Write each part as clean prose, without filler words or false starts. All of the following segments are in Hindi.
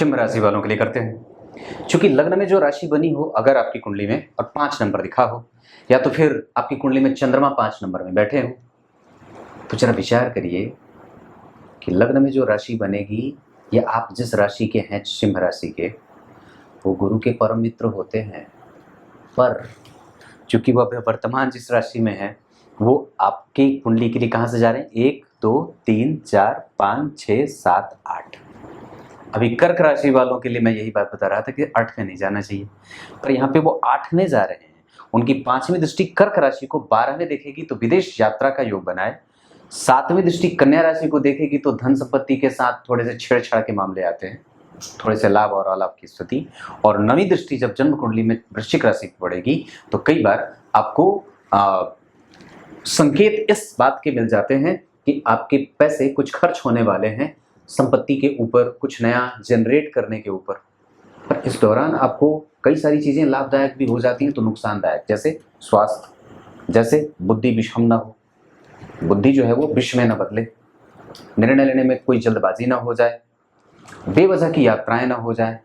सिंह राशि वालों के लिए करते हैं। क्योंकि लग्न में जो राशि बनी हो अगर आपकी कुंडली में और 5 नंबर दिखा हो, या तो फिर आपकी कुंडली में चंद्रमा 5 नंबर में बैठे हो, तो जरा विचार करिए कि लग्न में जो राशि बनेगी या आप जिस राशि के हैं सिंह राशि के, वो गुरु के परम मित्र होते हैं। पर चूंकि वो वर्तमान जिस राशि में है वो आपकी कुंडली के लिए कहाँ से जा रहे हैं, 1 2 3 4 5 6 7 8। अभी कर्क राशि वालों के लिए मैं यही बात बता रहा था कि 8वें नहीं जाना चाहिए, पर यहाँ पे वो 8वें जा रहे हैं। उनकी 5वीं दृष्टि कर्क राशि को 12वें देखेगी तो विदेश यात्रा का योग बनाए। 7वीं दृष्टि कन्या राशि को देखेगी तो धन संपत्ति के साथ थोड़े से छेड़छाड़ के मामले आते हैं, थोड़े से लाभ और अलाभ की स्थिति। और 9वीं दृष्टि जब जन्म कुंडली में वृश्चिक राशि की पड़ेगी तो कई बार आपको संकेत इस बात के मिल जाते हैं कि आपके पैसे कुछ खर्च होने वाले हैं संपत्ति के ऊपर, कुछ नया जनरेट करने के ऊपर। पर इस दौरान आपको कई सारी चीज़ें लाभदायक भी हो जाती हैं तो नुकसानदायक, जैसे स्वास्थ्य, जैसे बुद्धि विषम ना हो, बुद्धि जो है वो विष में ना बदले, निर्णय लेने में कोई जल्दबाजी ना हो जाए, बेवजह की यात्राएं ना हो जाए,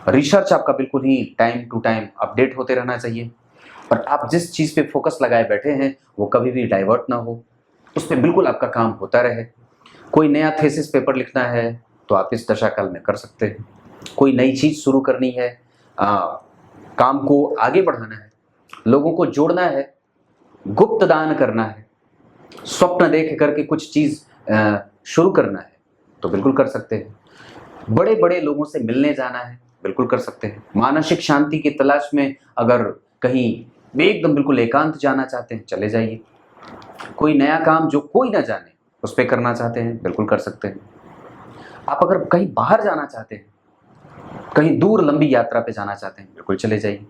रिसर्च आपका बिल्कुल ही टाइम टू टाइम अपडेट होते रहना चाहिए। और आप जिस चीज़ पे फोकस लगाए बैठे हैं वो कभी भी डाइवर्ट ना हो, उस पर बिल्कुल आपका काम होता रहे। कोई नया थीसिस पेपर लिखना है तो आप इस दशा काल में कर सकते हैं। कोई नई चीज़ शुरू करनी है, काम को आगे बढ़ाना है, लोगों को जोड़ना है, गुप्त दान करना है, स्वप्न देख करके कुछ चीज़ शुरू करना है तो बिल्कुल कर सकते हैं। बड़े बड़े लोगों से मिलने जाना है, बिल्कुल कर सकते हैं। मानसिक शांति की तलाश में अगर कहीं एकदम बिल्कुल एकांत जाना चाहते हैं, चले जाइए। कोई नया काम जो कोई ना जाने उस पर करना चाहते हैं, बिल्कुल कर सकते हैं। आप अगर कहीं बाहर जाना चाहते हैं, कहीं दूर लंबी यात्रा पे जाना चाहते हैं, बिल्कुल चले जाइए।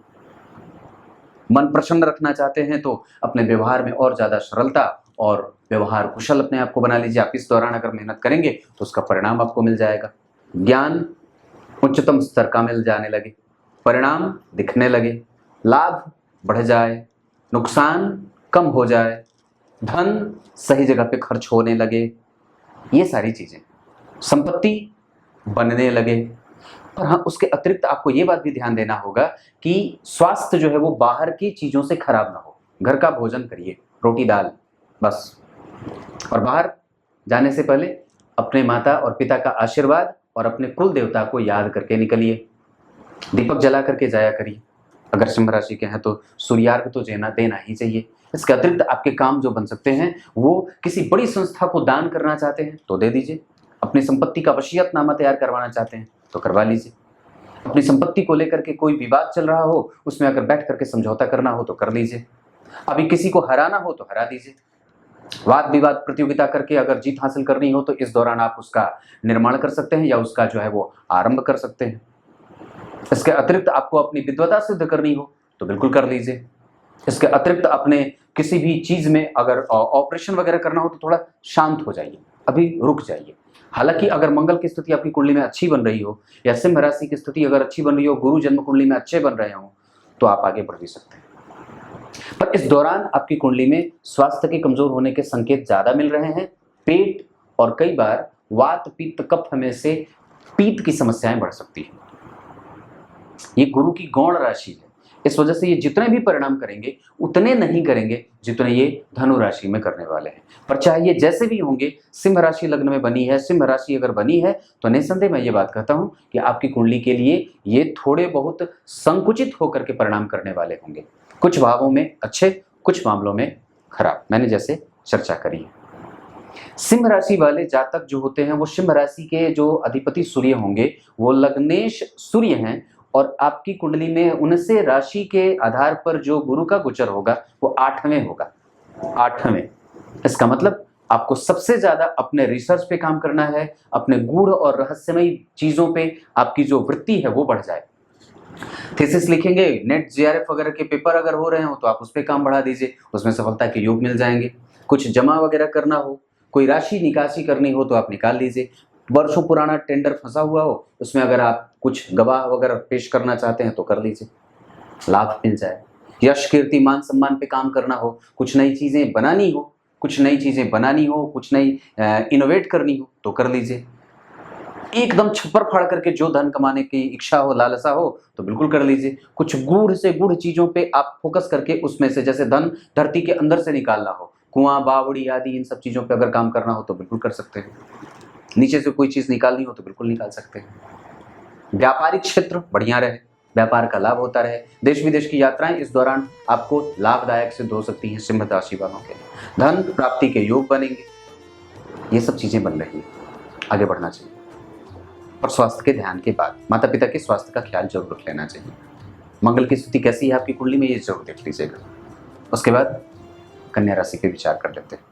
मन प्रसन्न रखना चाहते हैं तो अपने व्यवहार में और ज़्यादा सरलता और व्यवहार कुशल अपने आप को बना लीजिए। आप इस दौरान अगर मेहनत करेंगे तो उसका परिणाम आपको मिल जाएगा। ज्ञान उच्चतम स्तर का मिल जाने लगे, परिणाम दिखने लगे, लाभ बढ़ जाए, नुकसान कम हो जाए, धन सही जगह पे खर्च होने लगे, ये सारी चीज़ें, संपत्ति बनने लगे। पर हाँ, उसके अतिरिक्त आपको ये बात भी ध्यान देना होगा कि स्वास्थ्य जो है वो बाहर की चीज़ों से खराब ना हो। घर का भोजन करिए, रोटी दाल बस। और बाहर जाने से पहले अपने माता और पिता का आशीर्वाद और अपने कुल देवता को याद करके निकलिए। दीपक जला करके जाया करिए। अगर सिंह राशि के हैं तो सूर्यार्घ तो देना ही चाहिए। इसके अतिरिक्त आपके काम जो बन सकते हैं, वो किसी बड़ी संस्था को दान करना चाहते हैं तो दे दीजिए। अपनी संपत्ति का वसीयतनामा तैयार करवाना चाहते हैं तो करवा लीजिए। अपनी संपत्ति को लेकर के कोई विवाद चल रहा हो, उसमें अगर बैठ करके समझौता करना हो तो कर लीजिए। अभी किसी को हराना हो तो हरा दीजिए। वाद विवाद प्रतियोगिता करके अगर जीत हासिल करनी हो तो इस दौरान आप उसका निर्माण कर सकते हैं या उसका जो है वो आरंभ कर सकते हैं। इसके अतिरिक्त आपको अपनी विद्वता सिद्ध करनी हो तो बिल्कुल कर लीजिए। इसके अतिरिक्त अपने किसी भी चीज़ में अगर ऑपरेशन वगैरह करना हो तो थोड़ा शांत हो जाइए, अभी रुक जाइए। हालांकि अगर मंगल की स्थिति आपकी कुंडली में अच्छी बन रही हो या सिंह राशि की स्थिति अगर अच्छी बन रही हो, गुरु जन्म कुंडली में अच्छे बन रहे हो तो आप आगे बढ़ भी सकते हैं। पर इस दौरान आपकी कुंडली में स्वास्थ्य के कमजोर होने के संकेत ज्यादा मिल रहे हैं। पेट और कई बार वात पित्त कफ में से पीत की समस्याएं बढ़ सकती हैं। ये गुरु की गौण राशि है, इस वजह से ये जितने भी परिणाम करेंगे उतने नहीं करेंगे जितने ये धनु राशि में करने वाले हैं। पर चाहे ये जैसे भी होंगे, सिंह राशि लग्न में बनी है, सिंह राशि अगर बनी है तो निसंदेह मैं ये बात कहता हूं कि आपकी कुंडली के लिए ये थोड़े बहुत संकुचित होकर के परिणाम करने वाले होंगे। कुछ भावों में अच्छे, कुछ मामलों में खराब, मैंने जैसे चर्चा करी है। सिंह राशि वाले जातक जो होते हैं वो सिंह राशि के जो अधिपति सूर्य होंगे वो लग्नेश सूर्य हैं, और आपकी कुंडली में उनसे राशि के आधार पर जो गुरु का गोचर होगा वो 8वें होगा। 8वें, इसका मतलब आपको सबसे ज्यादा अपने रिसर्च पे काम करना है, अपने गूढ़ और रहस्यमयी चीजों पे आपकी जो वृत्ति है वो बढ़ जाए। थीसिस लिखेंगे, नेट जीआरएफ वगैरह के पेपर अगर हो रहे हो तो आप उस पर काम बढ़ा दीजिए, उसमें सफलता के योग मिल जाएंगे। कुछ जमा वगैरह करना हो, कोई राशि निकासी करनी हो तो आप निकाल लीजिए। वर्षों पुराना टेंडर फंसा हुआ हो, उसमें अगर आप कुछ गवाह वगैरह पेश करना चाहते हैं तो कर लीजिए, लाभ मिल जाए। यश कीर्ति मान सम्मान पे काम करना हो, कुछ नई चीजें बनानी हो, कुछ नई इनोवेट करनी हो तो कर लीजिए। एकदम छप्पर फाड़ करके जो धन कमाने की इच्छा हो, लालसा हो तो बिल्कुल कर लीजिए। कुछ गूढ़ से गूढ़ चीजों पे आप फोकस करके उसमें से, जैसे धन धरती के अंदर से निकालना हो, कुआं बावड़ी आदि इन सब चीजों पे अगर काम करना हो तो बिल्कुल कर सकते हैं। नीचे से कोई चीज निकालनी हो तो बिल्कुल निकाल सकते हैं। व्यापारिक क्षेत्र बढ़िया रहे, व्यापार का लाभ होता रहे। देश विदेश की यात्राएं इस दौरान आपको लाभदायक सिद्ध हो सकती हैं सिंह राशि वालों के लिए। धन प्राप्ति के योग बनेंगे, ये सब चीजें बन रही हैं। आगे बढ़ना चाहिए। और स्वास्थ्य के ध्यान के बाद माता पिता के स्वास्थ्य का ख्याल जरूर रख लेना चाहिए। मंगल की स्थिति कैसी है आपकी कुंडली में, ये जरूर देख लीजिएगा। उसके बाद कन्या राशि पे विचार कर लेते हैं।